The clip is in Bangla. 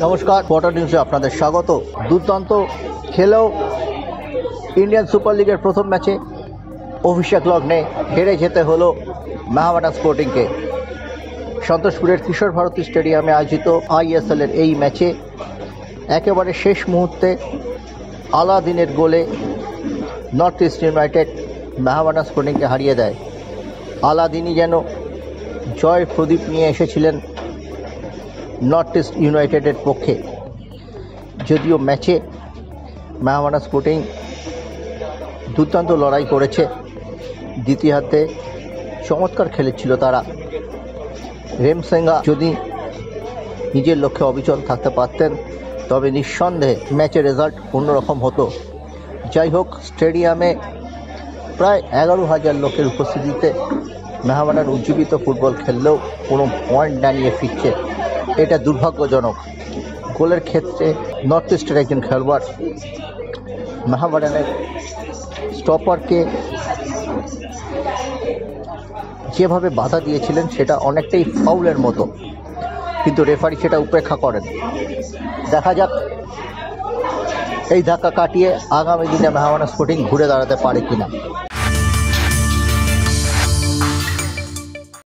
নমস্কার, পটা নিউজে আপনাদের স্বাগত। দুর্দান্ত খেলেও ইন্ডিয়ান সুপার লিগের প্রথম ম্যাচে অভিষেক লগ্নে হেরে যেতে হলো মেহাবাডান স্পোর্টিংকে। সন্তোষপুরের কিশোর ভারতী স্টেডিয়ামে আয়োজিত ISL এর এই ম্যাচে একেবারে শেষ মুহূর্তে আলাদিনের গোলে নর্থ ইস্ট ইউনাইটেড মেহাবাডান স্পোর্টিংকে হারিয়ে দেয়। আলাদিনই যেন জয় প্রদীপ নিয়ে এসেছিলেন নর্থ ইস্ট ইউনাইটেডের পক্ষে। যদিও ম্যাচে মেহাবাডান স্পোর্টিং দুর্দান্ত লড়াই করেছে, দ্বিতীয়ার্ধে চমৎকার খেলেছিল তারা। রেমসেঙ্গা যদি নিজের লক্ষ্যে অবিচল থাকতে পারতেন তবে নিঃসন্দেহে ম্যাচের রেজাল্ট অন্যরকম হতো। যাই হোক, স্টেডিয়ামে প্রায় 11,000 লোকের উপস্থিতিতে মেহাবাডান উজ্জীবিত ফুটবল খেললেও কোনো পয়েন্ট না নিয়ে ফিরছে, এটা দুর্ভাগ্যজনক। গোলের ক্ষেত্রে নর্থ ইস্টের একজন খেলোয়াড় মেহাবাডানের স্টপারকে যেভাবে বাধা দিয়েছিলেন সেটা অনেকটাই ফাউলের মতো, কিন্তু রেফারি সেটা উপেক্ষা করেন। দেখা যাক এই ধাক্কা কাটিয়ে আগামী দিনে মেহাবাডান স্পোর্টিং ঘুরে দাঁড়াতে পারে কিনা।